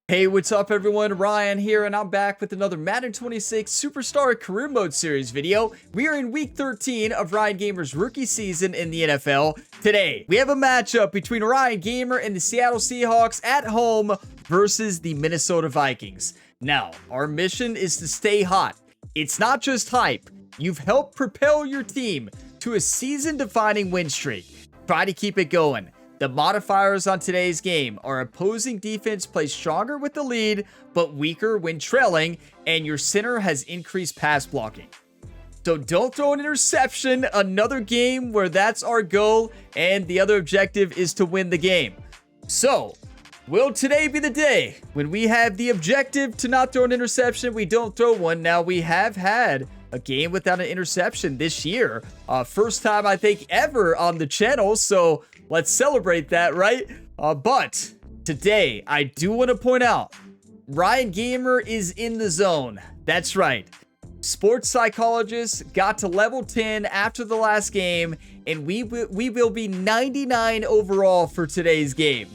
Hey, what's up everyone? Ryan here, and I'm back with another Madden 26 Superstar Career Mode Series video. We are in week 13 of Ryan Gamer's rookie season in the NFL. Today, we have a matchup between Ryan Gamer and the Seattle Seahawks at home versus the Minnesota Vikings. Now, our mission is to stay hot. It's not just hype. You've helped propel your team to a season-defining win streak. Try to keep it going. The modifiers on today's game are opposing defense plays stronger with the lead, but weaker when trailing, and your center has increased pass blocking. So don't throw an interception, another game where that's our goal, and the other objective is to win the game. So, will today be the day when we have the objective to not throw an interception, we don't throw one? Now, we have had a game without an interception this year. First time, I think, ever on the channel, so let's celebrate that, right? But today, I do want to point out, Ryan Gamer is in the zone. That's right. Sports psychologists got to level 10 after the last game, and we will be 99 overall for today's game.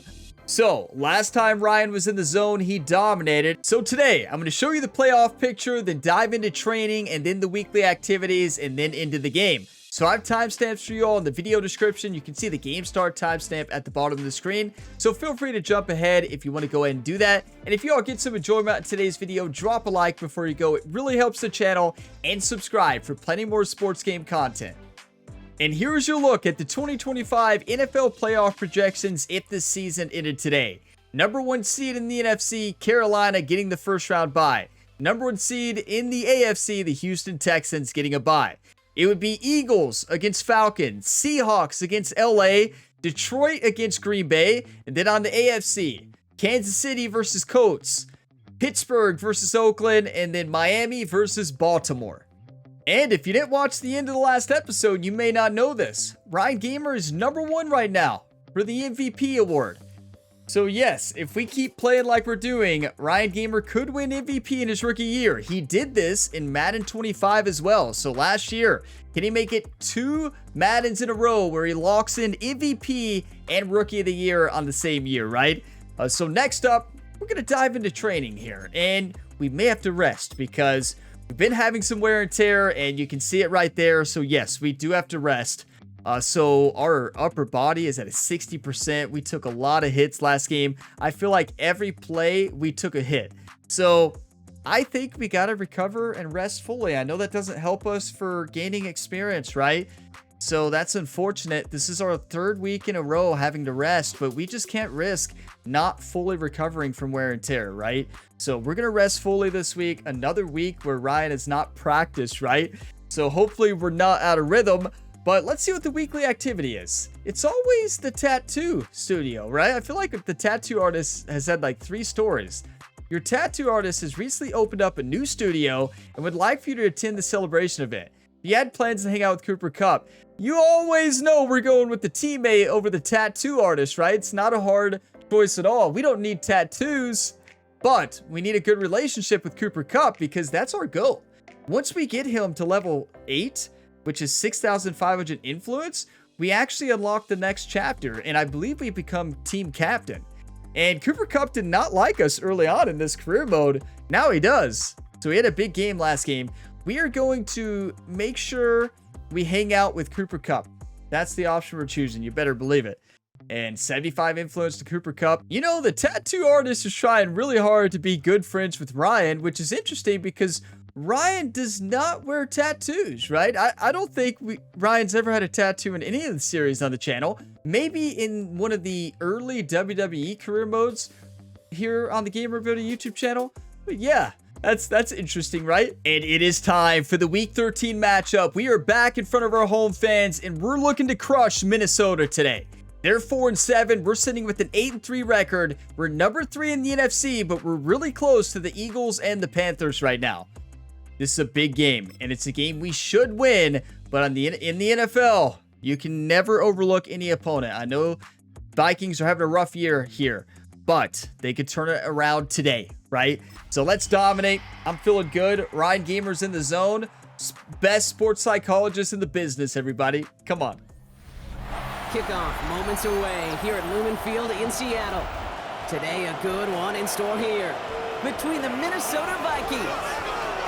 So, last time Ryan was in the zone, he dominated. So today, I'm going to show you the playoff picture, then dive into training, and then the weekly activities, and then into the game. So I have timestamps for you all in the video description. You can see the game start timestamp at the bottom of the screen. So feel free to jump ahead if you want to go ahead and do that. And if you all get some enjoyment out of today's video, drop a like before you go. It really helps the channel. And subscribe for plenty more sports game content. And here's your look at the 2025 NFL playoff projections if this season ended today. Number 1 seed in the NFC, Carolina getting the first round bye. Number 1 seed in the AFC, the Houston Texans getting a bye. It would be Eagles against Falcons, Seahawks against LA, Detroit against Green Bay, and then on the AFC, Kansas City versus Colts, Pittsburgh versus Oakland, and then Miami versus Baltimore. And if you didn't watch the end of the last episode, you may not know this. Ryan Gamer is number 1 right now for the MVP award. So yes, if we keep playing like we're doing, Ryan Gamer could win MVP in his rookie year. He did this in Madden 25 as well. So last year, can he make it 2 Maddens in a row where he locks in MVP and Rookie of the Year on the same year, right? So next up, we're going to dive into training here. And we may have to rest because we've been having some wear and tear, and you can see it right there. So yes, we do have to rest. So our upper body is at a 60%. We took a lot of hits last game. I feel like every play we took a hit. So I think we got to recover and rest fully. I know that doesn't help us for gaining experience, right? So that's unfortunate. This is our 3rd week in a row having to rest, but we just can't risk not fully recovering from wear and tear, right? So we're going to rest fully this week. Another week where Ryan has not practiced, right? So hopefully we're not out of rhythm. But let's see what the weekly activity is. It's always the tattoo studio, right? I feel like the tattoo artist has had like 3 stories. Your tattoo artist has recently opened up a new studio and would like for you to attend the celebration event. If you had plans to hang out with Cooper Kupp, you always know we're going with the teammate over the tattoo artist, right? It's not a hard choice at all. We don't need tattoos, but we need a good relationship with Cooper Kupp because that's our goal. Once we get him to level 8, which is 6,500 influence, we actually unlock the next chapter, and I believe we become team captain. And Cooper Kupp did not like us early on in this career mode. Now he does. So he had a big game last game. We are going to make sure we hang out with Cooper Kupp. That's the option we're choosing. You better believe it. And 75 influence to Cooper Kupp. You know, the tattoo artist is trying really hard to be good friends with Ryan, which is interesting because Ryan does not wear tattoos, right? I don't think Ryan's ever had a tattoo in any of the series on the channel. Maybe in one of the early WWE career modes here on the Gamer Builder YouTube channel. But yeah, that's interesting, right? And it is time for the Week 13 matchup. We are back in front of our home fans, and we're looking to crush Minnesota today. They're 4-7. We're sitting with an 8-3 record. We're number 3 in the NFC, but we're really close to the Eagles and the Panthers right now. This is a big game, and it's a game we should win, but in the NFL, you can never overlook any opponent. I know Vikings are having a rough year here, but they could turn it around today, right? So let's dominate. I'm feeling good. Ryan Gamer's in the zone. Best sports psychologist in the business, everybody. Come on. Kickoff moments away here at Lumen Field in Seattle. Today, a good one in store here between the Minnesota Vikings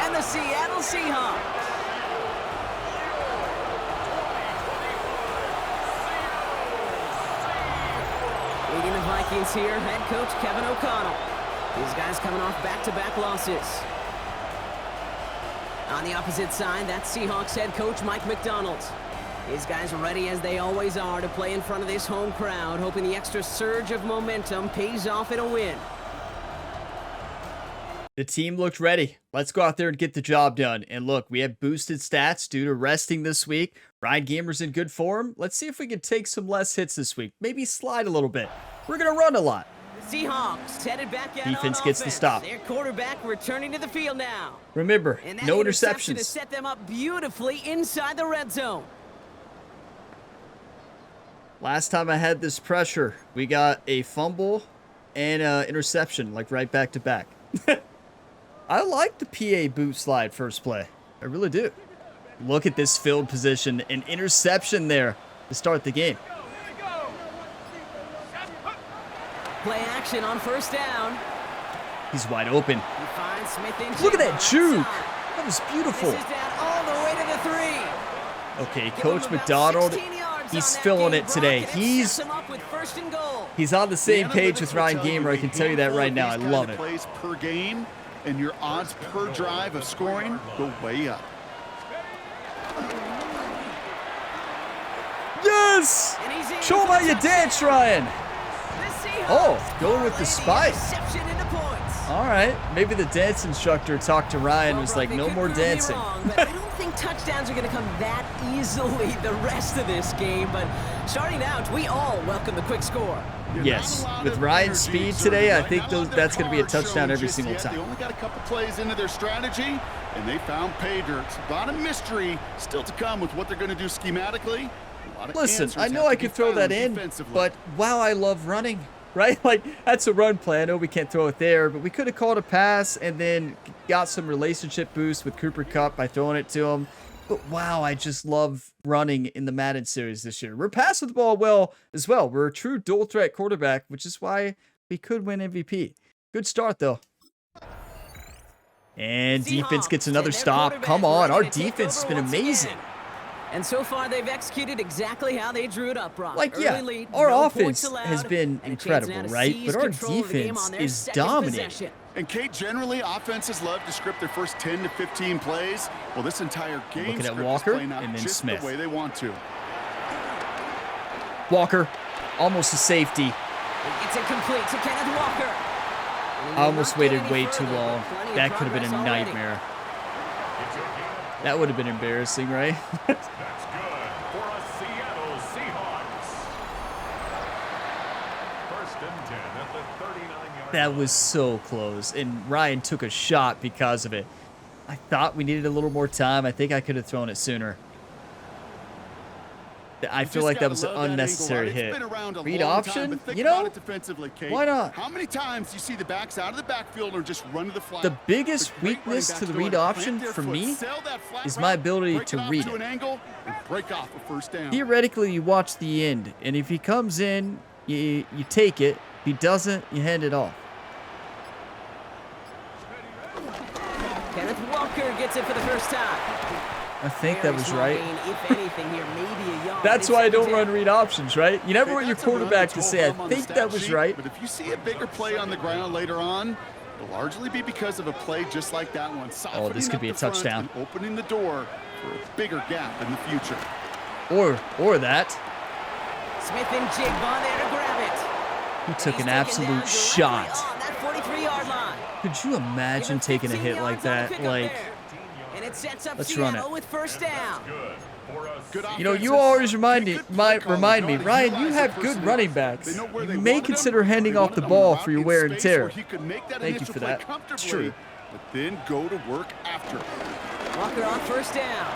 and the Seattle Seahawks. Leading the Vikings here, head coach Kevin O'Connell. These guys coming off back-to-back losses. On the opposite side, that's Seahawks head coach Mike McDonald. These guys are ready as they always are to play in front of this home crowd, hoping the extra surge of momentum pays off in a win. The team looked ready. Let's go out there and get the job done. And look, we have boosted stats due to resting this week. Ryan Gamer's in good form. Let's see if we can take some less hits this week. Maybe slide a little bit. We're going to run a lot. The Seahawks headed back out Defense on gets offense. the stop. Their quarterback returning to the field now. Remember, And that no interception interceptions. has set them up beautifully inside the red zone. Last time I had this pressure, we got a fumble and an interception, like right back to back. I like the PA boot slide first play. I really do. Look at this field position. An interception there to start the game. Play action on first down. He's wide open. He finds Smith in Look at that juke. outside. That was beautiful. This is down all the way to the 3. Okay, Give Coach him about McDonald, 16 yards he's on that feeling game, it today. Brock, and it He's sets him up with first and goal. on the same page with Ryan Gamer. I can tell you that right now. I love it. Plays per game, and your odds per drive of scoring go way up. Yes! And he's in Show him for how the you touchdown. dance, Ryan. The Seahawks Oh, going with the parlay spike. interception into points. All right. Maybe the dance instructor talked to Ryan and Well, was Brock, like, they no could more prove me dancing. wrong, but I don't think touchdowns are going to come that easily the rest of this game. But starting out, we all welcome the quick score. Yes. With Ryan's speed today, I think that's going to be a touchdown every single They time. only got a couple plays into their strategy, and they found pay dirt. A lot of mystery still to come with what they're going to do schematically. A lot of Listen, answers I know have I to be could throw found that in, defensively. but wow, I love running, right? Like, that's a run play. I know we can't throw it there, but we could have called a pass and then got some relationship boost with Cooper Kupp by throwing it to him. But wow, I just love running in the Madden series this year. We're passing the ball well as well. We're a true dual threat quarterback, which is why we could win MVP. Good start, though. And defense gets another stop. Come on, our defense has been amazing. And so far, they've executed exactly how they drew it up, Brock. Like, Early yeah, lead, our no offense points allowed, has been and a chance now incredible, to right? seize But our control of the game defense on their is second dominating. possession. And Kate, generally, offenses love to script their first 10 to 15 plays. Well, this entire game Looking at script is Walker playing out and then just Smith. the way they want to. Walker, almost a safety. It's incomplete to Kenneth Walker. I almost waited way too long. That could have been a nightmare. That would have been embarrassing, right? That's good for a Seattle Seahawks. First and 10 at the 39-yard That line. was so close, and Ryan took a shot because of it. I thought we needed a little more time. I think I could have thrown it sooner. I feel like that was an unnecessary hit. Read option? You know, why not? How many times do you see the backs out of the backfield or just run to the flat? The biggest But great weakness running to the backs read know how to option plant their for foot, me sell that flat is route, my ability break to off read to it. an angle, and break off a first down. Theoretically, you watch the end, and if he comes in, you take it. If he doesn't, you hand it off. Kenneth Walker gets it for the first time. I think that was right. If anything here, maybe a yard. That's It's why I don't second run down. read options, right? You never Hey, want your that's a run quarterback to that's say, I home on the think stat that was sheet, right. But if you see a bigger play on the ground later on, it'll largely be because of a play just like that one. Oh, this could be a touchdown. And opening the door for a bigger gap in the future. Or that. Smith and Jigba there to grab it. He And took he's an taken down absolute directly shot. on that 43-yard line. Could you imagine taking a hit like that? Like, And it sets up let's run Seattle it. with first down. Good for a Good you know, you offenses, always remind good me, play calling. Ryan, They you utilize the have good personnel. running backs. They know where they You may wanted consider him. handing They off wanted the him ball out for your in wear and space tear. where he could make that Thank you initial for play that. It's comfortably, true. but then go to work after. Walker on first down.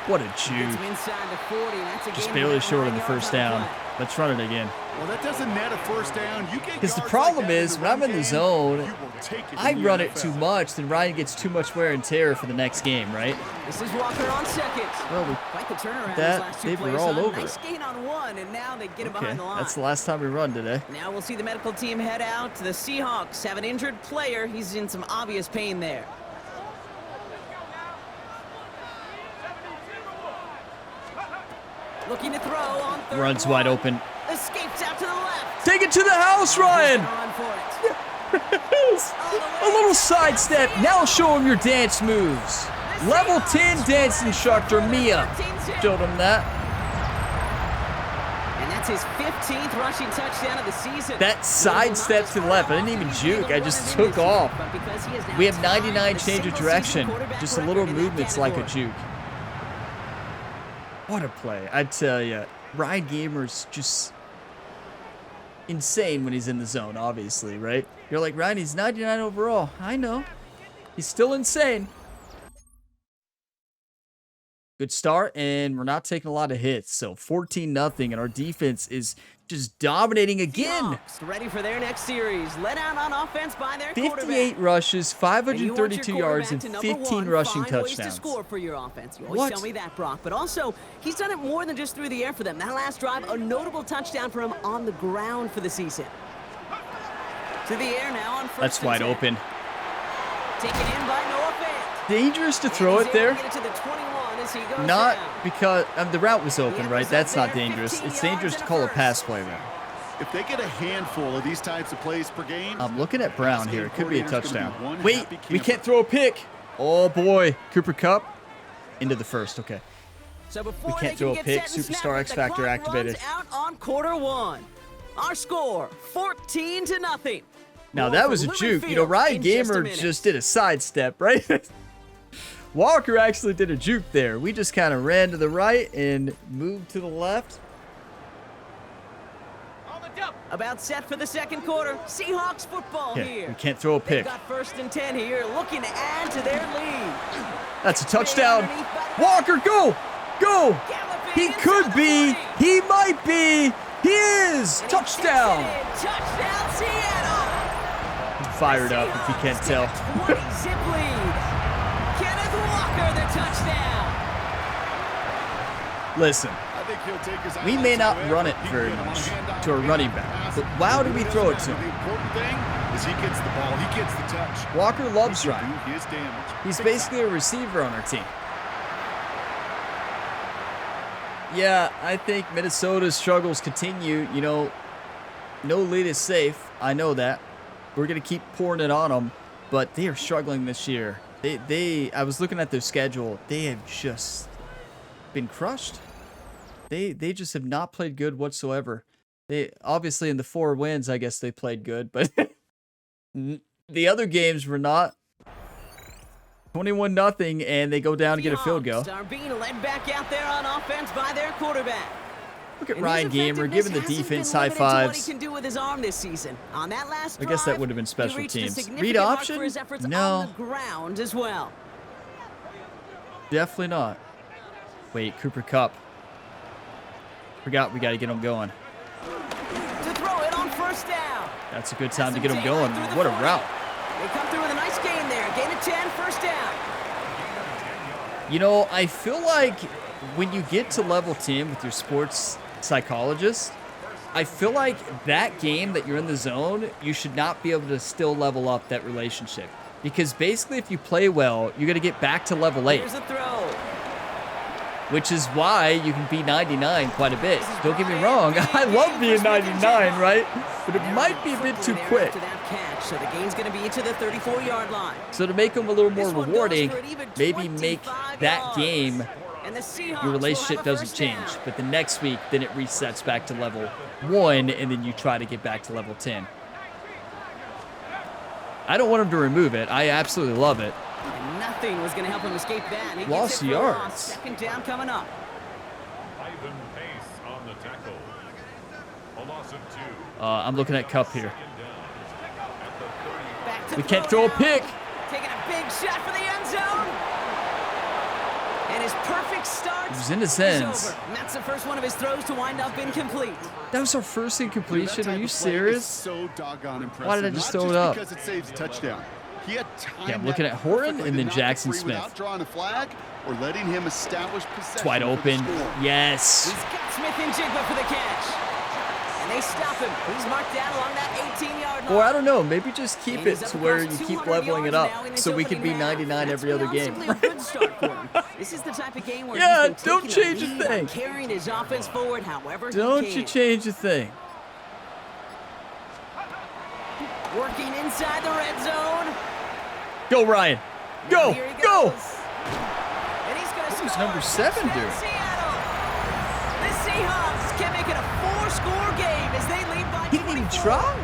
What a Gets juke. him inside the 40. That's a Just gain of barely about short 9 on the yards first on down. play. Let's run it again. Well, that doesn't net a first down. Because the problem is, when I'm in the zone, I run it too much, then Ryan gets too much wear and tear for the next game, right? This is Walker on second. Well, Quite the turnaround that- these last two they were plays, all son. over Nice it. gain on one, and now they get him Okay, behind the line. that's the last time we run today. Now we'll see the medical team head out. The Seahawks have an injured player. He's in some obvious pain there. Looking to throw on third. Runs and wide one. open. Escapes out to the left. Take it to the house, Ryan! He's gonna run for it. A little sidestep. Now show him your dance moves. Level 10 dance instructor Mia showed him that. And that's his 15th rushing touchdown of the season. That sidestep to the left. I didn't even juke. I just took off. We have 99 change of direction. Just a little movement's like a juke. What a play. I tell you, Ryan Gamer's just insane when he's in the zone, obviously, right? You're like, Ryan, he's 99 overall. I know. He's still insane. Good start, and we're not taking a lot of hits. So 14-0, and our defense is just dominating again. Seahawks ready for their next series. Let out on offense by their 58 quarterback. rushes, And you want your 532 yards, and quarterback to, number 15 one, rushing find ways touchdowns. to score for your offense. You always What? tell me that, Brock. But also, he's done it more than just through the air for them. That last drive, a notable touchdown for him on the ground for the season. To the air now on first That's and wide 10. open. Taken in by Noah Fant. Dangerous to And throw he's it able there. to get it to the 21 as he goes Not down. because the route was open, The right? effort's That's up not there, dangerous. 15 It's dangerous yards to and a call a first. pass play route. If they get a handful of these types of plays per game, I'm looking at Brown here. It could be a coordinator's gonna touchdown. be one Wait, happy we camper. can't throw a pick. Oh boy, Cooper Kupp into the first. Okay. So before can't they can throw a get pick. set and Superstar snap it, X the Factor clock activated. runs out on quarter one. Our score, 14-0. Now We'll that open was a Lumen juke. You know, Field Ryan in just a Gamer minute. just did a sidestep, right? Walker actually did a juke there. We just kind of ran to the right and moved to the left. About set for the second quarter. Seahawks football Yeah, here. we can't throw a They've pick. got first and 10 here, looking to add to their lead. That's a touchdown. Walker, go! Go! Galloping He inside could the be. 40. He might be. He is. And he Touchdown. takes it in. Touchdown, Seattle. I'm fired up if you can't tell. 20 zip lead. Kenneth Walker, the touchdown. Listen, I think he'll take his we may eyes not away. run it He very can get much hand to a off running the back, pass. but wow, do we It throw it doesn't to matter. him. The important thing is he gets the ball. He gets the touch. Walker loves He can Ryan. do his damage. He's Big basically time. a receiver on our team. Yeah, I think Minnesota's struggles continue. You know, no lead is safe. I know that. We're going to keep pouring it on them, but they are struggling this year. I was looking at their schedule. They have just been crushed. They just have not played good whatsoever. They obviously in the 4 wins, I guess they played good, but the other games were not. 21-0, and they go down to get a field goal. Seahawks are being led back out there on offense by their quarterback. Look at And Ryan his Gamer giving the effectiveness defense hasn't high been limited to what fives. he can do with his arm this season. On that last I guess that drive, would have been he special reached a teams. significant Read mark option? for his efforts No. on the ground as well. Definitely not. Wait, Cooper Kupp. Forgot we got to get him going. To throw it on first down. That's a good time to get him Right going. through the What a 40. route. They come through with a nice gain there. Gain of 10, first down. You know, I feel like when you get to level 10 with your sports psychologist, I feel like that game that you're in the zone, you should not be able to still level up that relationship. Because basically if you play well, you're going to get back to level 8, Here's a throw. which is why you can be 99 quite a bit. Don't get me wrong, I love being 99, right? But it might be a bit too quick. After that catch, so the gain's going to be to the 34-yard line. So to make them a little more This one goes rewarding, for an even maybe make 25 that yards. game And the Seahawks your will relationship have a doesn't first change. down. But the next week, then it resets back to level 1, and then you try to get back to level 10. I don't want him to remove it. I absolutely love it. And nothing was going to help him escape that. And he Lost gets it for a loss. yards. Second down coming up. Ivan Pace on the tackle. A loss of 2. I'm looking at Kupp here. Back to We throw can't throw a now. pick. Taking a big shot for the end zone. And his perfect start It was in his is hands. over. And that's the first one of his throws to wind up incomplete. That was our first incompletion. That Are you type of play is serious? so doggone impressive. Why did I just Not throw it up? Because it saves a touchdown. He had time. Yeah, I'm looking at Horton and then Jackson Smith. Without drawing a flag or letting him establish possession. It's wide for the open. score. Yes. He's got Smith and Jigba for the catch. And they stop him. He's marked down along that 18-yard line. Or I don't know, maybe just keep And it he's up to where across you keep 200 leveling it yards now up in this so we could be opening half. 99 every other game. That's been a good start for him. This is the type of game where Yeah, he's been don't taking change a lead, thing. carrying his offense forward however he Don't can. you change a thing. Working inside the red zone. Go, Ryan. Go. Here he Go. goes. And he's gonna What was score. number 7 Touchdown, doing? Seattle. The Seahawks can make it a 4-score game as they lead by He didn't even 24. try.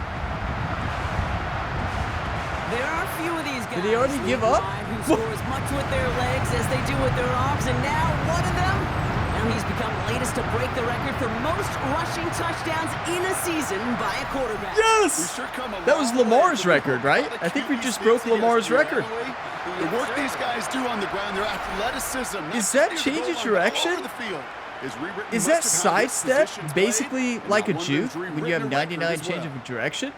There are a few of these guys Did he already give up? who score as much with their legs as they do with their arms, and now one of them, now he's become latest to break the record for most rushing touchdowns in a season by a quarterback. Yes. That was Lamar's record, right? I think we just broke Lamar's record. The work these guys do on the ground, their athleticism. Is that change of direction? Is that sidestep basically like a juke when you have 99 change of direction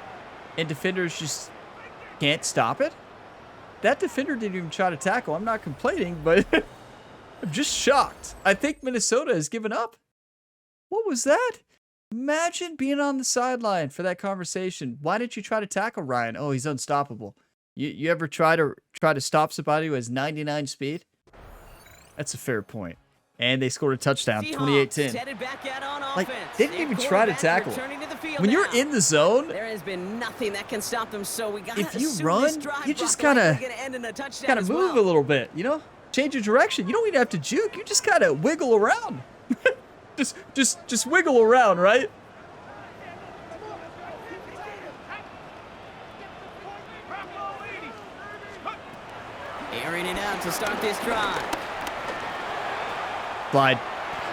and defenders just can't stop it? That defender didn't even try to tackle. I'm not complaining, but I'm just shocked. I think Minnesota has given up. What was that? Imagine being on the sideline for that conversation. Why didn't you try to tackle Ryan? Oh, he's unstoppable. You ever try to stop somebody who has 99 speed? That's a fair point. And they scored a touchdown, 28-10. Headed back out on Like, offense. they didn't even try to Quarterback tackle. returning to the field When you're now. in the zone, There has been nothing that can stop them, so we got if you run, you just gotta move a little bit, you know? Change your direction. You don't even have to juke. You just gotta wiggle around. just wiggle around, right? Airing it out to start this drive. Slide.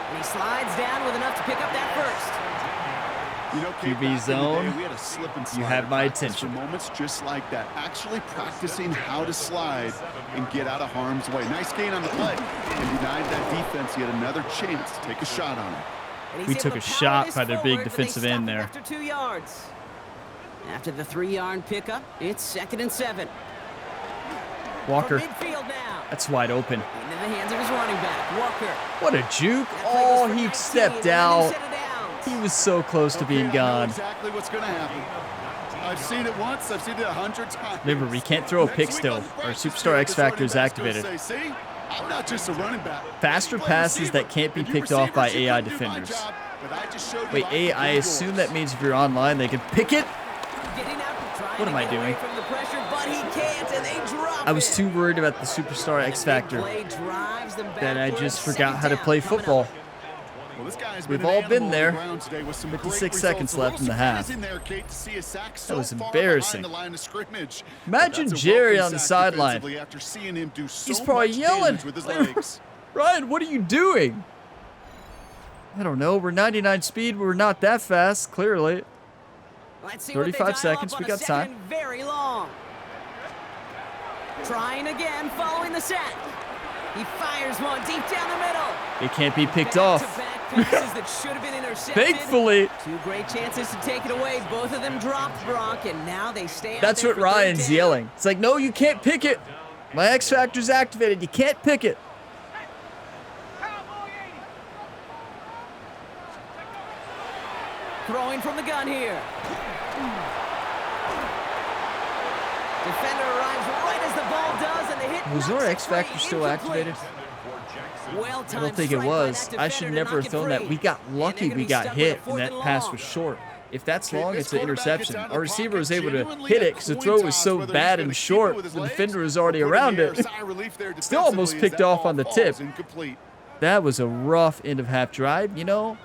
And he slides down with enough to pick up that first. You know, Kate, QB back in the zone, day, we had a slip and slide you have my practice for attention. moments just like that. Actually practicing how to slide and get out of harm's way. Nice gain on the play. And denied that defense yet another chance to take a shot on him. And he's We able took to a power shot this by their big forward, but they defensive stop end him there. After 2 yards. After the 3-yard pickup, it's 2nd and 7. Walker. From midfield now. That's wide open. Into the hands of his running back, Walker. What a juke. That play was Oh, for he 19, stepped and then out. set it down. He was so close to being Okay, I know gone. exactly what's going to happen. I've seen it once. I've seen it 100 times. Remember, we can't throw a Next pick week still. on the Our practice superstar field, X this Factor is running back's gonna activated. say, see, I'm not just a running back. Faster I play passes receiver. that can't be And you picked off by receivers, you AI couldn't do my defenders. job, but I just showed you Wait, I assume that means if you're online, they can pick it? Getting out, trying What to am I get away doing? from the pressure, but he can't, and they drop I was it. too worried about the superstar X Factor Play drives them that I backwards. just forgot how to Second play down coming football. up. Well, this guy's We've been an all been animal on the there. ground today with some 56 great seconds results. left A in the little half. surprising there, Kate, to see a sack so That was far embarrassing. behind the line of scrimmage. Imagine But that's a Jerry welcome on the sack sideline. defensively after seeing him do so He's probably much yelling. damage with his legs. Ryan, what are you doing? I don't know. We're 99 speed. We're not that fast, clearly. Let's see 35 what they dial seconds, up we on a got second time. and very long. Trying again, following the sack. He fires one deep down the middle. It can't be picked off. Back-to-back passes that should have been intercepted. Thankfully. 2 great chances to take it away. Both of them dropped, Brock, and now they stay out That's there what for third Ryan's down. yelling. It's like, no, you can't pick it. My X Factor's activated. You can't pick it. Throwing from the gun here. Defender arrives right as the ball does, and the hit Was knocks our it X Factor free, still incomplete. activated? Well-timed I don't think it strike by was. that I defender should to never knock have it thrown that. free. We got And lucky they're gonna we be got stuck with a hit and 4th that and pass long. was short. If that's Okay, long, this it's an quarterback interception. gets out of Our the receiver pocket, was able to genuinely hit a it because the coin throw was toss, so whether bad he's and gonna keep it short, with his the legs defender was or already put in around the air. it. Sigh of relief there Still almost defensively as picked that off ball on the falls tip. incomplete. That was a rough end of half drive, you know?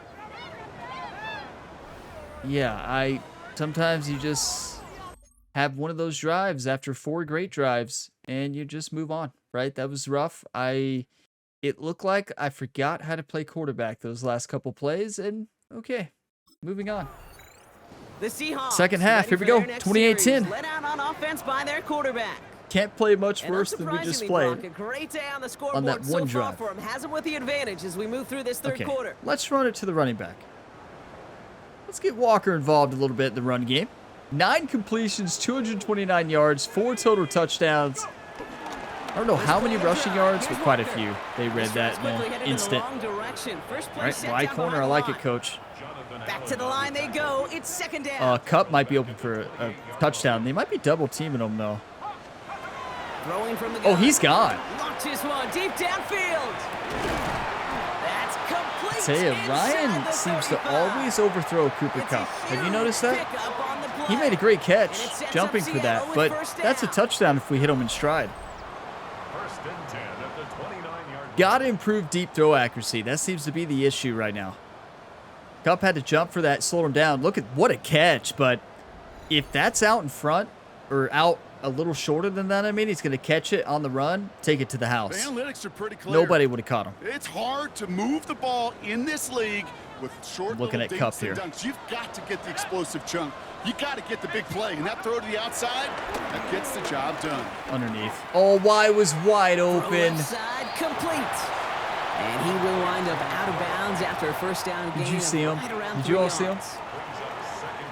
Yeah, sometimes you just have one of those drives after 4 great drives and you just move on, right? That was rough. It looked like I forgot how to play quarterback those last couple plays, and okay, moving on. The Seahawks Second half, ready here we for go, their next 28-10. series, led out on offense by their quarterback. Can't play much And worse than we just unsurprisingly, played. Brock, a great day on the scoreboard on that so one far drive. for him. Has him with the advantage as we move through this third quarter. Let's run it to the running back. Let's get Walker involved a little bit in the run game. 9 completions, 229 yards, 4 total touchdowns. I don't know how many rushing yards, but quite a few. They read that in an instant. All right, wide corner. I like it, coach. Back to the line they go. It's second down. Cup might be open for a touchdown. They might be double teaming him though. Throwing from the Oh, he's gone. Launches one deep downfield. That's complete. Tell you, Ryan seems to always overthrow Cooper Kupp. Have you noticed that? He made a great catch, jumping for that, but that's a touchdown if we hit him in stride. First and 10 at the 29-yard. Gotta improve deep throw accuracy. That seems to be the issue right now. Kupp had to jump for that, slowed him down. Look at what a catch, but if that's out in front or out a little shorter than that, I mean, he's going to catch it on the run, take it to the The house. analytics are pretty clear. Nobody would have caught him. It's hard to move the ball in this league with short Looking little at Kupp dinks and here. dunks. You've got to get the explosive chunk. You got to get the big play. And that throw to the outside, that gets the job done. Underneath. Oh, Y was wide open. Left side complete. And he will wind up out of bounds after a first down gain. Did you see him? Right around Did you all 3 see him? yards.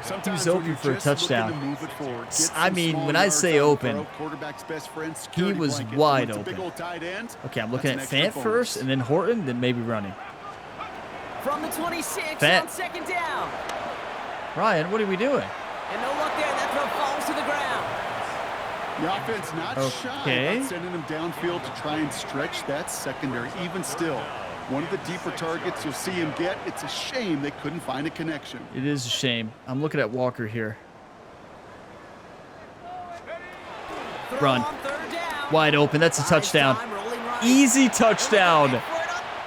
Sometimes open when you're for a just looking touchdown. to move it forward, get I some mean, small when I yards say on the open, throw, quarterback's best friend, he security was blanket. wide When it's a big open. old tight end, Okay, I'm looking at that's an extra Fant bonus. first, and then Horton, then maybe running. From the 26 Fant. on second down. Ryan, what are we doing? And no luck there. That throw falls to the ground. The offense not shy Okay. about sending them downfield to try and stretch that secondary. Even still, one of the deeper targets you'll see him get. It's a shame they couldn't find a connection. It is a shame. I'm looking at Walker here. Throw Run. on third down. Wide open. That's a touchdown. Time, rolling right. Easy touchdown.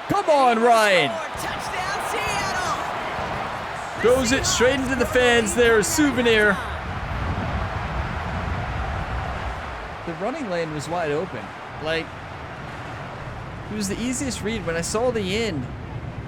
Come on, Ryan. Touchdown, Seattle. Throws it straight into the fans there. A souvenir. The running lane was wide open. Like, it was the easiest read. When I saw the end,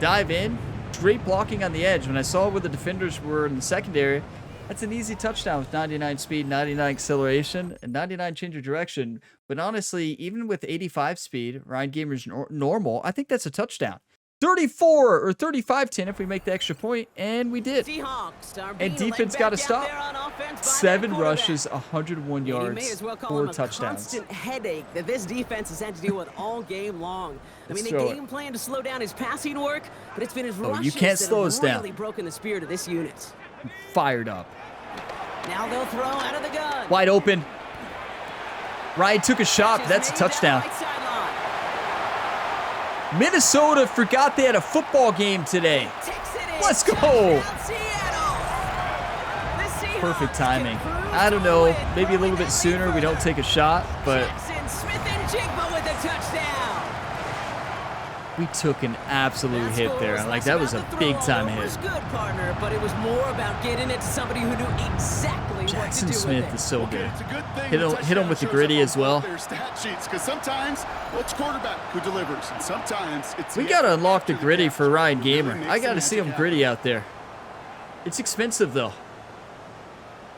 dive in, straight blocking on the edge. When I saw where the defenders were in the secondary, that's an easy touchdown with 99 speed, 99 acceleration, and 99 change of direction. But honestly, even with 85 speed, Ryan Gamer's normal, I think that's a touchdown. 34 or 35-10 if we make the extra point, and we did. Seahawks are And being defense led got to back stop. out there on offense by 7 their quarterback. rushes, 101 And you may yards, as well call 4 him a touchdowns. constant headache that this defense has had to deal with all game long. I mean, Let's they throw game plan to slow down his passing work, but it's been his Oh, rushes you can't that slow have us down. really broken the spirit of this unit. Fired up. Now they'll throw out of the gun. Wide open. Ryan took a shot, but that's a Made down touchdown. right sideline. Minnesota forgot they had a football game today. Takes it in. Let's go. Touchdown, Seattle. The Seahawks Perfect timing. can cruise I don't to know, win, maybe a little rolling bit sooner we further. don't take a shot, but Jackson, Smith, and Jigba with a touchdown. we took an absolute That hit score there. was Like, less that about was a the throw, big time although it hit. was good, partner, but it was more about getting it to somebody who knew exactly Jackson what to do Smith with it. is so Okay, good. it's a good thing Hit the him touchdown with the shows gritty up as on well. Their stat sheets, because sometimes well, it's quarterback who delivers, and sometimes it's We the got to effort unlock the after gritty catch for Ryan who really Gamer. makes I got to the see him magic gritty out there. It's expensive, though.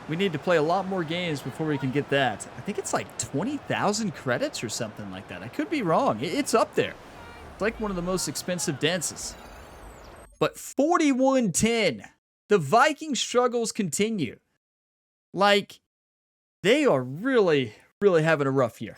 We need to play a lot more games before we can get that. I think it's like 20,000 credits or something like that. I could be wrong. It's up there. It's like one of the most expensive dances. But 41-10. The Vikings struggles continue. Like, they are really, really having a rough year.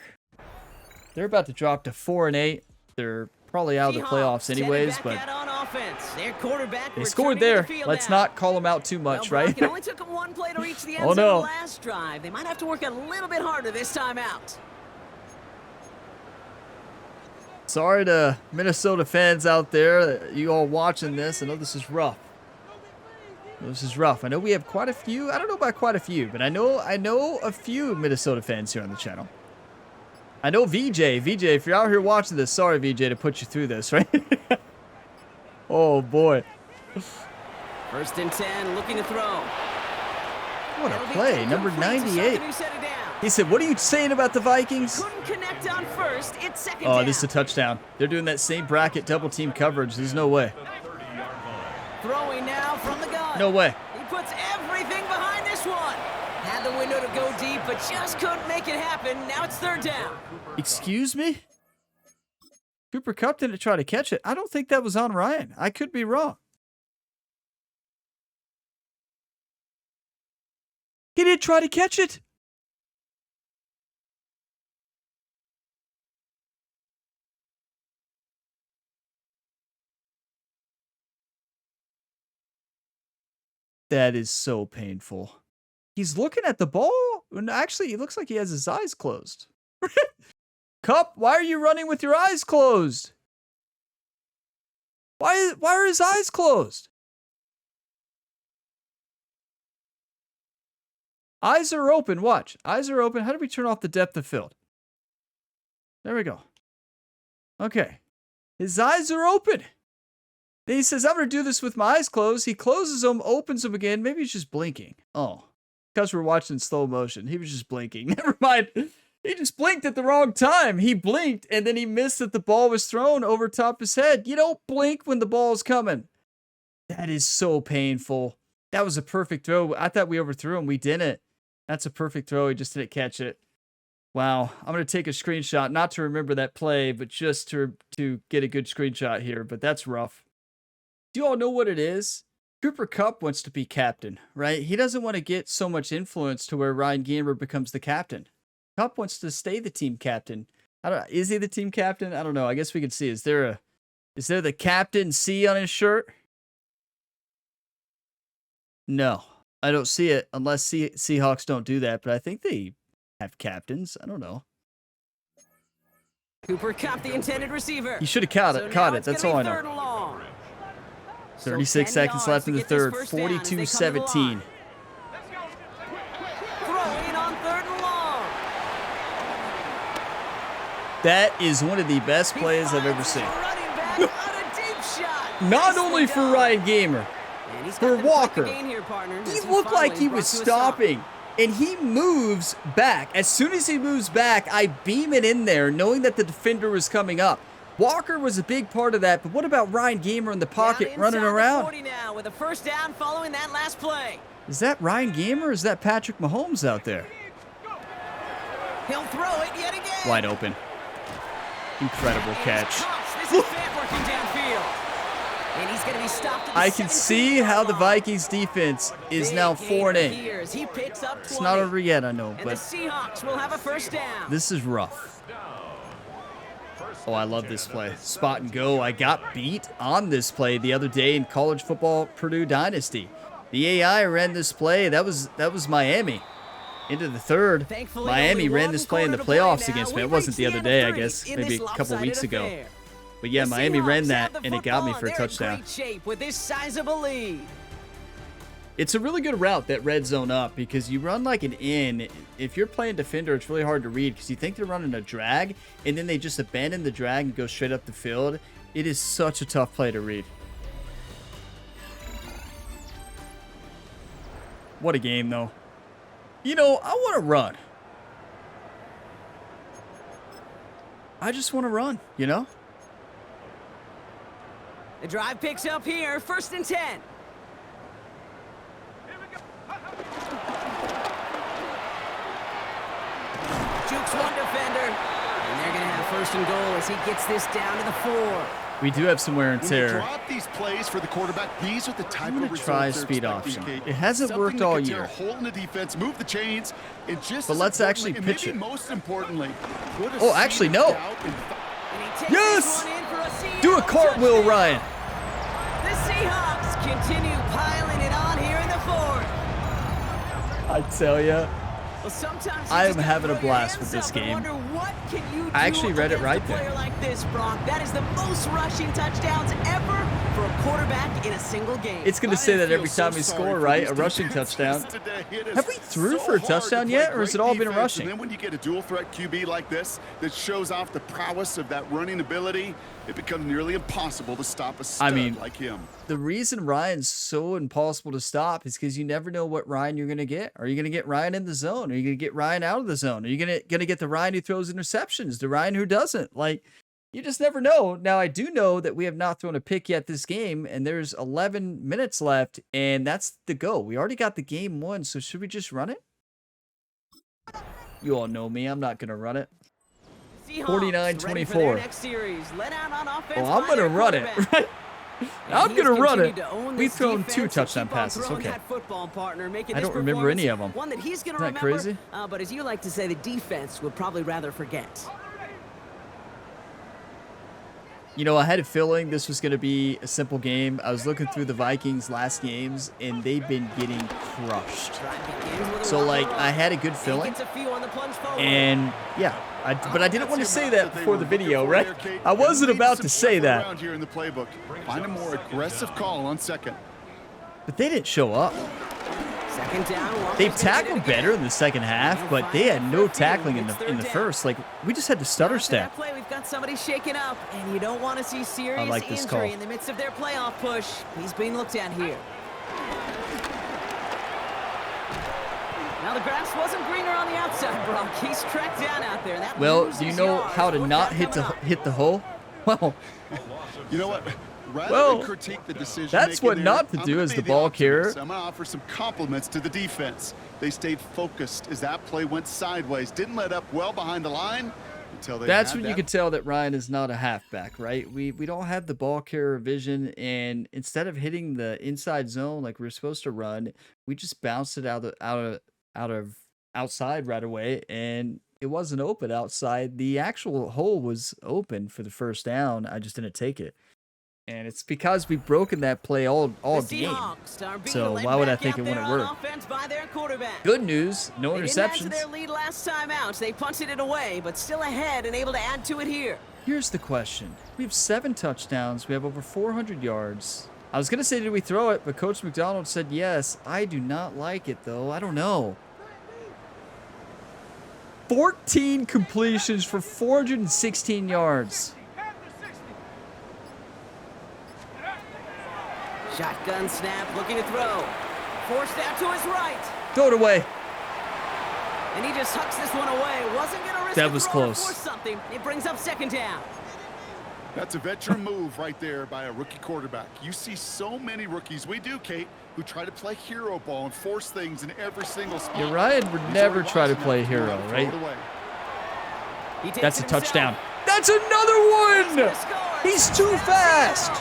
They're about to drop to 4-8. They're probably out of the playoffs Seahawks anyways, headed back but out on offense. Their quarterback they returning scored to the there. field Let's now. not call them out too much, Well, Brock, right? it only took them one play to reach the end Oh, zone no. last drive. They might have to work a little bit harder this time out. Sorry to Minnesota fans out there, you all watching this. I know this is rough. This is rough. I know we have quite a few. I don't know about quite a few, but I know a few Minnesota fans here on the channel. I know VJ. VJ, if you're out here watching this, sorry VJ to put you through this, right? Oh boy. First and 10, looking to throw. What a That'll be play. Number incomplete to 98. Sutton, who set it down. He said, "What are you saying about the Vikings?" Couldn't connect on first. It's second Oh, down. this is a touchdown. They're doing that same bracket double team coverage. There's no way. Throwing now from the gun. No way. He puts everything behind this one. Had the window to go deep, but just couldn't make it happen. Now it's third down. Excuse me? Cooper Kupp didn't try to catch it. I don't think that was on Ryan. I could be wrong. He didn't try to catch it. That is so painful. He's looking at the ball. And actually, it looks like he has his eyes closed. Kupp, why are you running with your eyes closed? Why are his eyes closed? Eyes are open. Watch. Eyes are open. How do we turn off the depth of field? There we go. Okay. His eyes are open. Then he says, I'm going to do this with my eyes closed. He closes them, opens them again. Maybe he's just blinking. Oh, because we're watching slow motion. He was just blinking. Never mind. He just blinked at the wrong time. He blinked, and then he missed that the ball was thrown over top his head. You don't blink when the ball's coming. That is so painful. That was a perfect throw. I thought we overthrew him. We didn't. That's a perfect throw. He just didn't catch it. Wow. I'm going to take a screenshot, not to remember that play, but just to get a good screenshot here. But that's rough. Do you all know what it is? Cooper Kupp wants to be captain, right? He doesn't want to get so much influence to where Ryan Gamer becomes the captain. Kupp wants to stay the team captain. I don't. Is he the team captain? I don't know. I guess we could see. Is there the captain C on his shirt? No, I don't see it unless Seahawks don't do that. But I think they have captains. I don't know. Cooper Kupp, the intended receiver. He should have caught it. That's all I know. 36 seconds left in the third. 42-17. Throw in on third and long. That is one of the best plays I've ever seen. Not only for Ryan Gamer, for Walker. He looked like he was stopping, and he moves back. As soon as he moves back, I beam it in there, knowing that the defender was coming up. Walker was a big part of that, but what about Ryan Gamer in the pocket running around? Now with a first down following that last play. Is that Ryan Gamer or is that Patrick Mahomes out there? He'll throw it yet again. Wide open. Incredible catch. This is Fant working downfield. And he's going to be stopped at the I can see how the Vikings defense is now 4-8. He picks up 20. It's not over yet, I know, And but the Seahawks will have a first down. this is rough. Oh, I love this play. Spot and go. I got beat on this play the other day in college football Purdue Dynasty. The AI ran this play. That was Miami. Into the third. Thankfully, Miami ran this play in the playoffs now. against me. It wasn't the other day, I guess. Maybe a couple weeks ago. But yeah, Miami ran that, and it got me for a touchdown. Great shape with this sizable lead. It's a really good route, that red zone up, because you run like an in. If you're playing defender, it's really hard to read because you think they're running a drag, and then they just abandon the drag and go straight up the field. It is such a tough play to read. What a game, though. You know, I want to run. I just want to run, you know? The drive picks up here, 1st and 10. Jukes one defender, and they're going to have 1st and goal as he gets this down to the 4. We do have some wear and tear. When you drop these plays for the quarterback, these are the type I'm of going to try results speed they're option. expecting, It hasn't worked all Something that year. can tear a hole in the defense, move the chains, and just But as let's actually importantly, pitch and it. maybe most importantly, put a Oh, actually, seed no. out and Yes! This one in for a Seahawks Do a cartwheel, touchdown. Ryan. The Seahawks continue piling it on here in the 4th. I tell you. Well, sometimes I you am just having a gotta throw your blast with hands this up and game. wonder, what can you I actually do read it against right a there. player like this, Brock? That is the most rushing touchdowns ever for a quarterback in a single game. It's going to say that every time we score, right? A rushing touchdown. Have we threw for a touchdown yet, or has it all been rushing? And then when you get a dual threat QB like this that shows off the prowess of that running ability, it becomes nearly impossible to stop a stud like him. The reason Ryan's so impossible to stop is because you never know what Ryan you're going to get. Are you going to get Ryan in the zone? Are you going to get Ryan out of the zone? Are you going to get the Ryan who throws interceptions, the Ryan who doesn't? Like, you just never know. Now, I do know that we have not thrown a pick yet this game, and there's 11 minutes left, and that's the go. We already got the game won, so should we just run it? You all know me. I'm not going to run it. Seahawks, 49-24. next series. Let out on offense Oh, I'm by going to their run it. quarterback. Right? I'm And going to he's run continued it. to own We've this thrown defense 2 and touchdown keep on passes. throwing Okay. that football, partner, making I this don't remember any of performance them. One that he's going Isn't to that remember, crazy? but as you like to say, the defense would probably rather forget. You know, I had a feeling this was going to be a simple game. I was looking through the Vikings' last games, and they've been getting crushed. So, like, I had a good feeling. And, yeah, but I didn't want to say that before the video, right? I wasn't about to say that. Here in the playbook. Find a more aggressive call on second. But they didn't show up. Second down, They've tackled better in the second half, but they had no tackling in the first. Like, we just had to stutter step. Play, we've got somebody shaken up, and you don't want to see serious like this injury call. in the midst of their playoff push. He's being looked at here. Now the grass wasn't greener on the outside, Brock. He's tracked down out there. That Well, loses do you know yards. how to Fourth not down hit coming up. the hole? Well, You know what? Rather Well, than critique the decision that's what not to do as the ball carrier. I'm going to offer some compliments to the defense. They stayed focused as that play went sideways. Didn't let up well behind the line until they That's had when that. you can tell that Ryan is not a halfback, right? We don't have the ball carrier vision, and instead of hitting the inside zone like we were supposed to run, we just bounced it outside right away, and it wasn't open outside. The actual hole was open for the first down. I just didn't take it. And it's because we've broken that play all game. So why would I think it wouldn't work? Good news, no They didn't add to interceptions. their lead last time out. They punted it away, but still ahead and able to add to it here. Here's the question. We have 7 touchdowns. We have over 400 yards. I was going to say, did we throw it? But Coach McDonald said yes. I do not like it, though. I don't know. 14 completions for 416 yards. Shotgun snap, looking to throw. Forced out to his right. Throw it away. And he just hucks this one away. Wasn't going to risk That a was throw to close. force something. It brings up second down. That's a veteran move right there by a rookie quarterback. You see so many rookies, we do, Kate, who try to play hero ball and force things in every single spot. Yeah, Ryan would never try to play hero, right? He takes That's a it himself. touchdown. That's another one! He's too fast!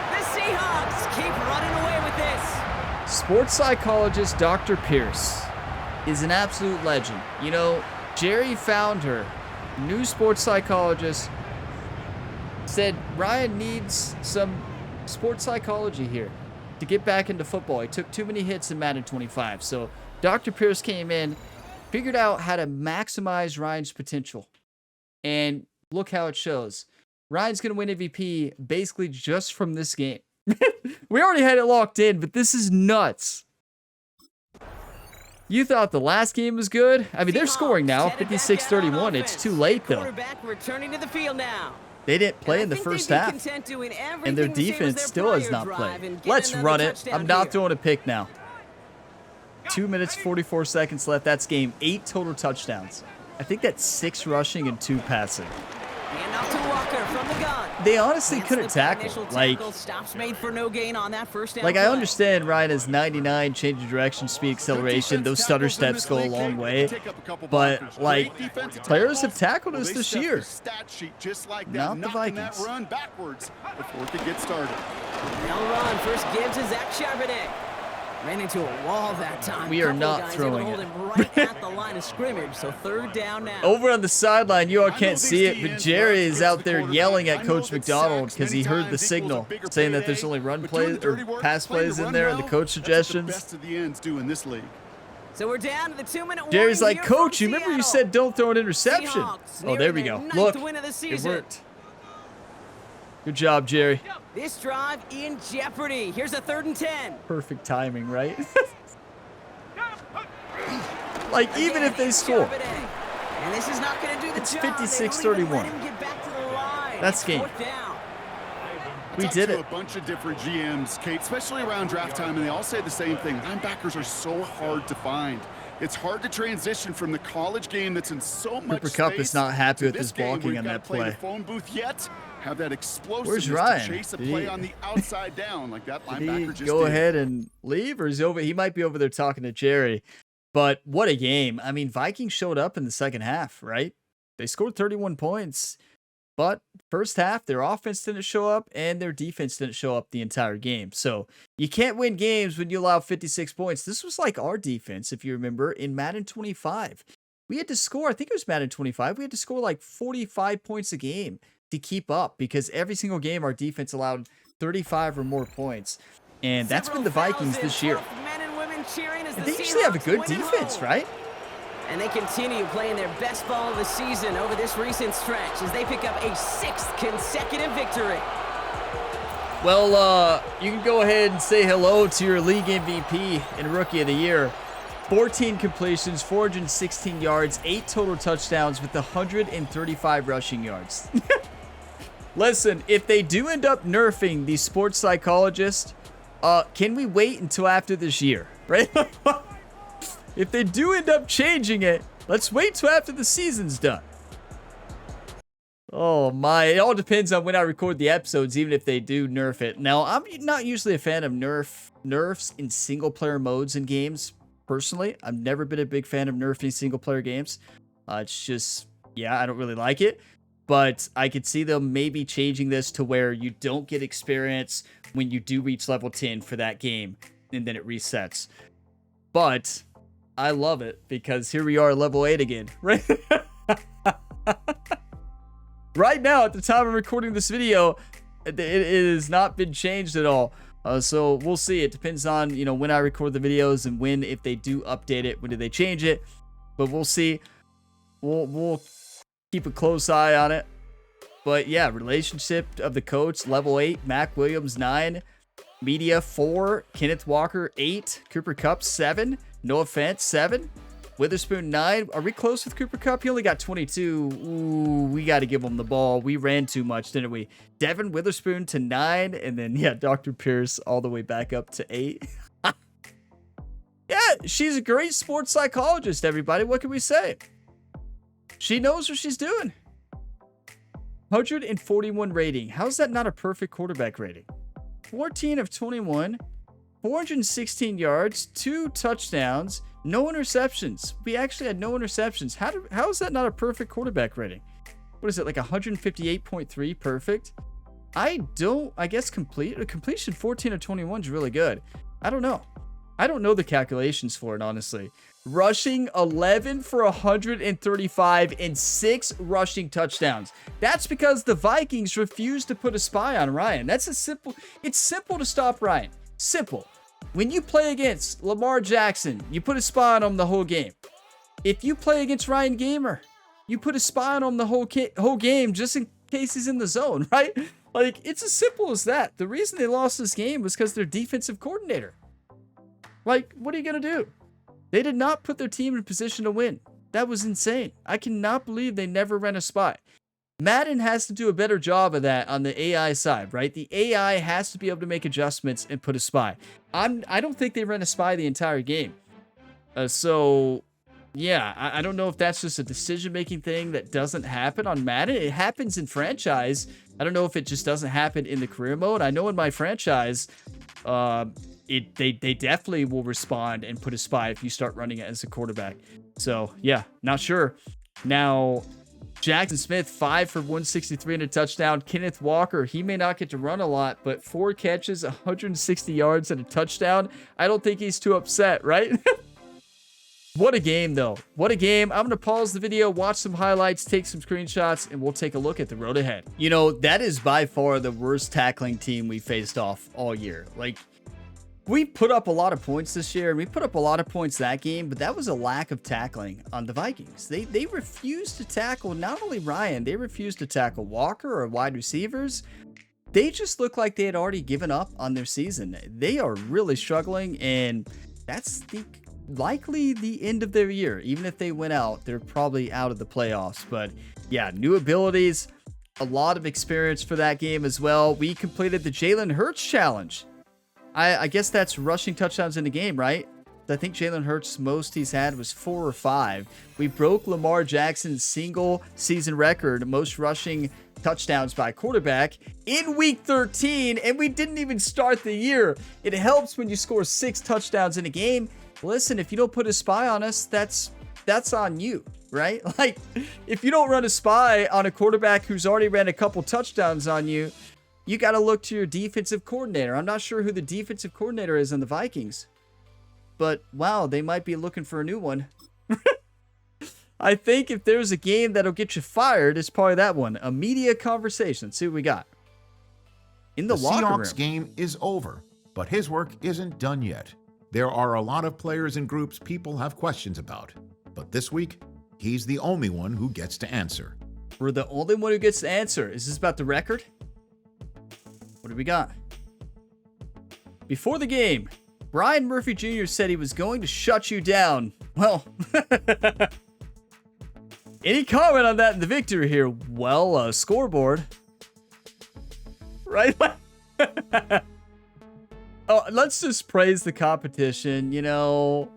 The Seahawks keep running away with this. Sports psychologist Dr. Pierce is an absolute legend. You know, Jerry Founder, new sports psychologist, said Ryan needs some sports psychology here to get back into football. He took too many hits in Madden 25. So Dr. Pierce came in, figured out how to maximize Ryan's potential. And look how it shows. Ryan's going to win MVP basically just from this game. We already had it locked in, but this is nuts. You thought the last game was good? I mean, they're scoring now, 56-31. It's too late, though. Quarterback returning to the field now. They didn't play in the first half, and their defense still has not played. Let's run it. I'm not throwing a pick now. 2 minutes, 44 seconds left. That's game. 8 total touchdowns. I think that's 6 rushing and 2 passing. And off to Walker from the gun. They honestly Can't couldn't slip that tackle. initial Like, tackle. Stops made for no gain on that first down I play. understand Ryan has 99 change of direction, speed, acceleration. Those stutter steps go a long way. But, like, players have tackled us this year. Not the Vikings. Run backwards before it could get started. They'll run. First give to Zach Charbonnet. Ran into a wall that time. We are Couple not guys throwing able to it. hold him right at the line of scrimmage. So third down now. Over on the sideline, you all can't see it, but Jerry is out there yelling at Coach McDonald because he heard the signal saying that there's only run plays or pass plays in there and the coach suggestions. So we're down to the 2-minute warning. Jerry's like, here from Coach, you remember you Seattle. said don't throw an interception? Seahawks Oh, there we nearing go. their Look, ninth win of the it season. worked. Good job, Jerry. This drive in jeopardy. Here's a 3rd and 10. Perfect timing, right? Like, even if they score. And this is not going to do the It's job. 56-31. That's game. We did it. A bunch of different GMs, Kate, especially around draft time, and they all say the same thing. Linebackers are so hard to find. It's hard to transition from the college game that's in so much Cooper Kupp space is not happy to with this his game where blocking you've on gotta that play play. the phone booth yet. Have that explosiveness Where's to Ryan? chase a Did play he- on the outside down like that Did he linebacker just go did. ahead and leave, or is he over? He might be over there talking to Jerry. But what a game. I mean, Vikings showed up in the second half, right? They scored 31 points. But first half, their offense didn't show up and their defense didn't show up the entire game. So you can't win games when you allow 56 points. This was like our defense, if you remember, in Madden 25. We had to score, I think it was Madden 25, we had to score like 45 points a game to keep up because every single game our defense allowed 35 or more points. And that's been the Vikings this year. And they usually have a good defense, right? And they continue playing their best ball of the season over this recent stretch as they pick up a 6th consecutive victory. Well, you can go ahead and say hello to your league MVP and Rookie of the Year. 14 completions, 416 yards, 8 total touchdowns with 135 rushing yards. Listen, if they do end up nerfing the sports psychologist, can we wait until after this year, right? If they do end up changing it, let's wait till after the season's done. Oh my, it all depends on when I record the episodes, even if they do nerf it. Now, I'm not usually a fan of nerfs in single player modes in games. Personally, I've never been a big fan of nerfing single player games. It's just, yeah, I don't really like it. But I could see them maybe changing this to where you don't get experience when you do reach level 10 for that game, and then it resets. But I love it because here we are level 8 again, right? Right now, at the time of recording this video, it has not been changed at all. So we'll see. It depends on, you know, when I record the videos and when, if they do update it, when do they change it. But we'll see. We'll keep a close eye on it. But yeah, relationship of the coach, level 8, Mac Williams 9, Media 4, Kenneth Walker 8, Cooper Kupp 7, Noah Fant 7, Witherspoon 9. Are we close with Cooper Kupp? He only got 22. Ooh, we got to give him the ball. We ran too much, didn't we? Devin Witherspoon to 9. And then, yeah, Dr. Pierce all the way back up to 8. Yeah, she's a great sports psychologist, everybody. What can we say? She knows what she's doing. 141 rating. How's that not a perfect quarterback rating? 14 of 21. 416 yards, 2 touchdowns, no interceptions. We actually had no interceptions. How is that not a perfect quarterback rating? What is it, like 158.3 perfect? I guess completion 14 of 21 is really good. I don't know. I don't know the calculations for it, honestly. Rushing 11 for 135 and 6 rushing touchdowns. That's because the Vikings refused to put a spy on Ryan. It's simple to stop Ryan. Simple. When you play against Lamar Jackson, you put a spy on him the whole game. If you play against Ryan Gamer, you put a spy on him the whole game just in case he's in the zone, right? Like, it's as simple as that. The reason they lost this game was because their defensive coordinator. Like, what are you going to do? They did not put their team in a position to win. That was insane. I cannot believe they never ran a spy. Madden has to do a better job of that on the AI side, right? The AI has to be able to make adjustments and put a spy. I don't think they ran a spy the entire game. So, yeah, I don't know if that's just a decision-making thing that doesn't happen on Madden. It happens in franchise. I don't know if it just doesn't happen in the career mode. I know in my franchise, they definitely will respond and put a spy if you start running it as a quarterback. So, yeah, not sure. Now, Jackson Smith, 5 for 163 and a touchdown. Kenneth Walker, he may not get to run a lot, but 4 catches, 160 yards and a touchdown. I don't think he's too upset, right? What a game, though. What a game. I'm going to pause the video, watch some highlights, take some screenshots, and we'll take a look at the road ahead. You know, that is by far the worst tackling team we faced off all year. Like, we put up a lot of points this year, and we put up a lot of points that game, but that was a lack of tackling on the Vikings. They refused to tackle not only Ryan, they refused to tackle Walker or wide receivers. They just look like they had already given up on their season. They are really struggling, and that's likely the end of their year. Even if they went out, they're probably out of the playoffs. But yeah, new abilities, a lot of experience for that game as well. We completed the Jalen Hurts challenge. I guess that's rushing touchdowns in the game, right? I think Jalen Hurts' most he's had was 4 or 5. We broke Lamar Jackson's single season record, most rushing touchdowns by a quarterback in week 13, and we didn't even start the year. It helps when you score 6 touchdowns in a game. Listen, if you don't put a spy on us, that's on you, right? Like, if you don't run a spy on a quarterback who's already ran a couple touchdowns on you, you got to look to your defensive coordinator. I'm not sure who the defensive coordinator is on the Vikings, but wow, they might be looking for a new one. I think if there's a game that'll get you fired, it's probably that one. A media conversation. Let's see what we got. In the locker room. The Seahawks game is over, but his work isn't done yet. There are a lot of players and groups people have questions about, but this week, he's the only one who gets to answer. We're the only one who gets to answer. Is this about the record? What do we got? Before the game, Brian Murphy Jr. said he was going to shut you down. Well, any comment on that in the victory here? Well, scoreboard. Right? Oh, let's just praise the competition, you know.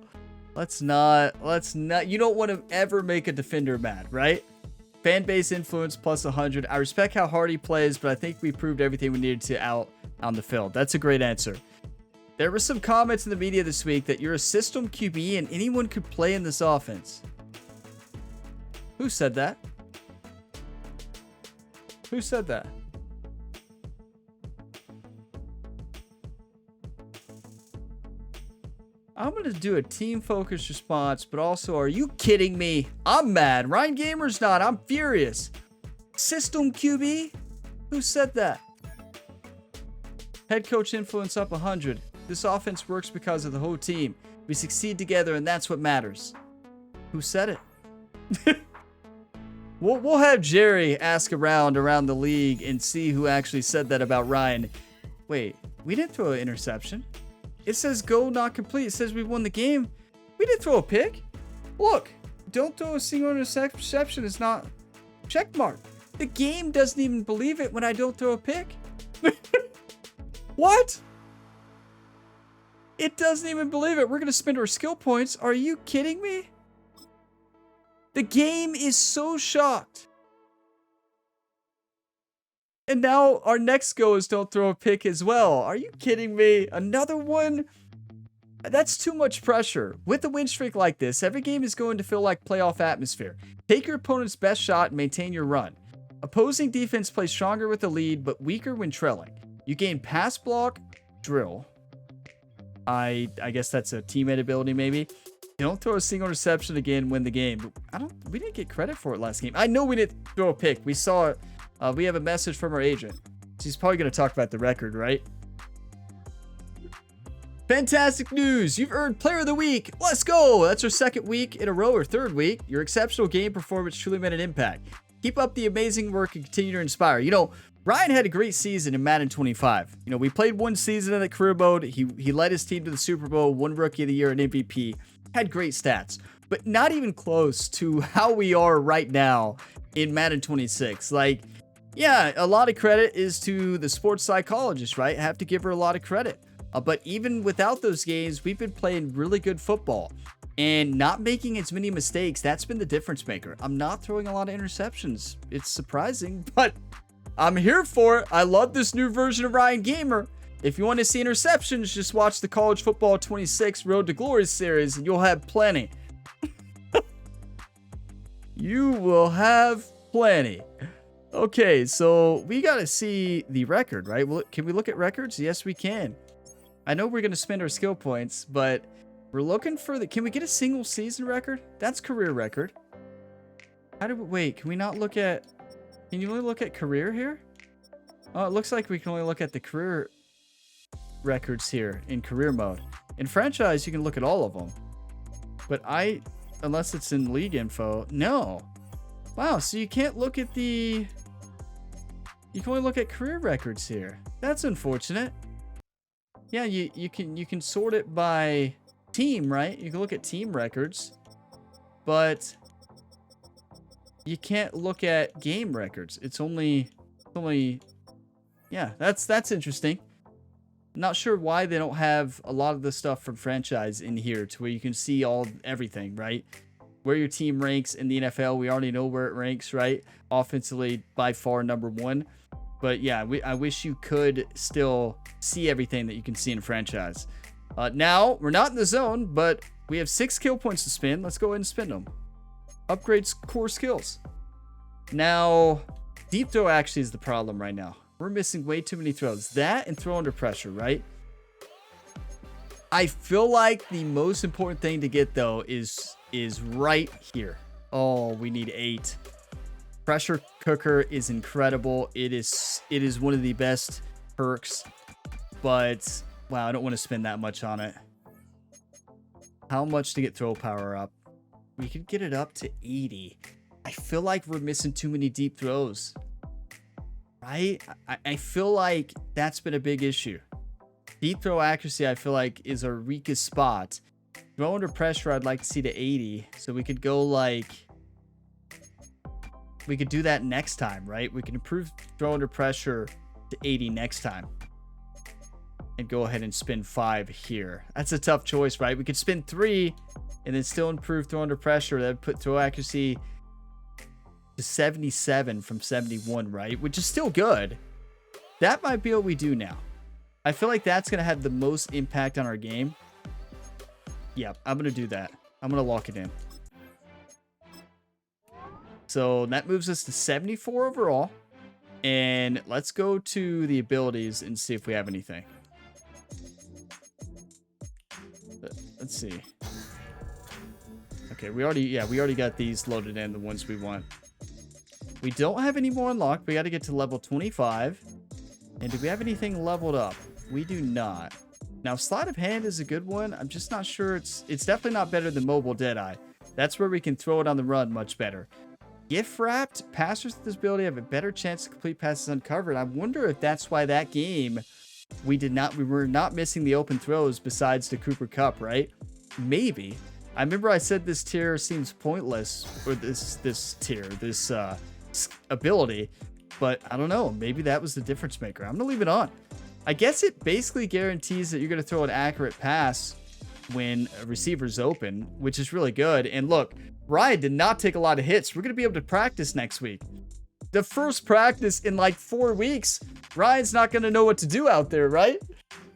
Let's not. You don't want to ever make a defender mad, right? Fan base influence plus 100. I respect how hard he plays, but I think we proved everything we needed to out on the field. That's a great answer. There were some comments in the media this week that you're a system QB and anyone could play in this offense. Who said that? Who said that? I'm going to do a team-focused response, but also, are you kidding me? I'm mad. Ryan Gamer's not. I'm furious. System QB? Who said that? Head coach influence up 100. This offense works because of the whole team. We succeed together, and that's what matters. Who said it? We'll have Jerry ask around the league and see who actually said that about Ryan. Wait, we didn't throw an interception. It says go not complete. It says we won the game. We didn't throw a pick. Look, don't throw a single interception. It's not check mark. The game doesn't even believe it when I don't throw a pick. What? It doesn't even believe it. We're going to spend our skill points. Are you kidding me? The game is so shocked. And now our next go is don't throw a pick as well. Are you kidding me? Another one? That's too much pressure. With a win streak like this, every game is going to feel like playoff atmosphere. Take your opponent's best shot and maintain your run. Opposing defense plays stronger with the lead, but weaker when trailing. You gain pass block, drill. I guess that's a teammate ability maybe. Don't throw a single interception again, win the game. We didn't get credit for it last game. I know we didn't throw a pick. We saw it. We have a message from our agent. She's probably going to talk about the record, right? Fantastic news. You've earned Player of the Week. Let's go. That's our second week in a row or third week. Your exceptional game performance truly made an impact. Keep up the amazing work and continue to inspire. You know, Ryan had a great season in Madden 25. You know, we played one season in the career mode. He led his team to the Super Bowl, won Rookie of the Year and MVP. Had great stats, but not even close to how we are right now in Madden 26. Like, yeah, a lot of credit is to the sports psychologist, right? I have to give her a lot of credit. But even without those games, we've been playing really good football and not making as many mistakes. That's been the difference maker. I'm not throwing a lot of interceptions. It's surprising, but I'm here for it. I love this new version of Ryan Gamer. If you want to see interceptions, just watch the College Football 26 Road to Glory series and you'll have plenty. You will have plenty. Okay, so we got to see the record, right? Well, can we look at records? Yes, we can. I know we're going to spend our skill points, but we're looking for the... Can we get a single season record? That's career record. How do we... Wait, can we not look at... Can you only look at career here? Oh, it looks like we can only look at the career records here in career mode. In franchise, you can look at all of them. But unless it's in league info, no. Wow, so you can't look at the... You can only look at career records here. That's unfortunate. Yeah, you can sort it by team, right? You can look at team records, but you can't look at game records. It's only yeah, that's interesting. Not sure why they don't have a lot of the stuff from franchise in here to where you can see everything, right? Where your team ranks in the NFL, we already know where it ranks, right? Offensively, by far number one. But yeah, I wish you could still see everything that you can see in franchise. Now, we're not in the zone, but We have 6 skill points to spend. Let's go ahead and spend them. Upgrades core skills. Now, deep throw actually is the problem right now. We're missing way too many throws. That and throw under pressure, right? I feel like the most important thing to get, though, is right here. Oh, we need 8. Pressure cooker is incredible. It is one of the best perks. But, wow, I don't want to spend that much on it. How much to get throw power up? We could get it up to 80. I feel like we're missing too many deep throws. Right? I feel like that's been a big issue. Deep throw accuracy, I feel like, is our weakest spot. Throw under pressure, I'd like to see to 80. So we could go like... We could do that next time, right? We can improve throw under pressure to 80 next time. And go ahead and spend 5 here. That's a tough choice, right? We could spend 3 and then still improve throw under pressure. That would put throw accuracy to 77 from 71, right? Which is still good. That might be what we do now. I feel like that's going to have the most impact on our game. Yep, I'm going to do that. I'm going to lock it in. So that moves us to 74 overall. And let's go to the abilities and see if we have anything. Let's see. Okay, we already got these loaded in, the ones we want. We don't have any more unlocked. We got to get to level 25. And do we have anything leveled up? We do not. Now, sleight of hand is a good one. I'm just not sure. It's definitely not better than mobile Deadeye. That's where we can throw it on the run much better. Gift wrapped, passers with this ability have a better chance to complete passes uncovered. I wonder if that's why that game we were not missing the open throws besides the Cooper Cup, right? Maybe. I remember I said this tier seems pointless, or this ability, but I don't know. Maybe that was the difference maker. I'm gonna leave it on. I guess it basically guarantees that you're gonna throw an accurate pass when a receiver's open, which is really good. And look, Ryan did not take a lot of hits. We're gonna be able to practice next week. The first practice in like 4 weeks. Ryan's not gonna know what to do out there, right?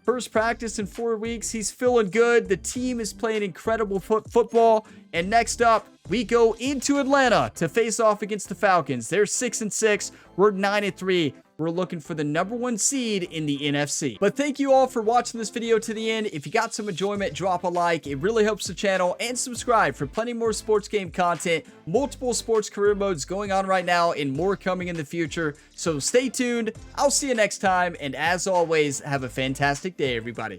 First practice in 4 weeks. He's feeling good. The team is playing incredible football. And next up, we go into Atlanta to face off against the Falcons. They're 6-6. We're 9-3. We're looking for the #1 seed in the NFC. But thank you all for watching this video to the end. If you got some enjoyment, drop a like. It really helps the channel. And subscribe for plenty more sports game content. Multiple sports career modes going on right now and more coming in the future. So stay tuned. I'll see you next time. And as always, have a fantastic day, everybody.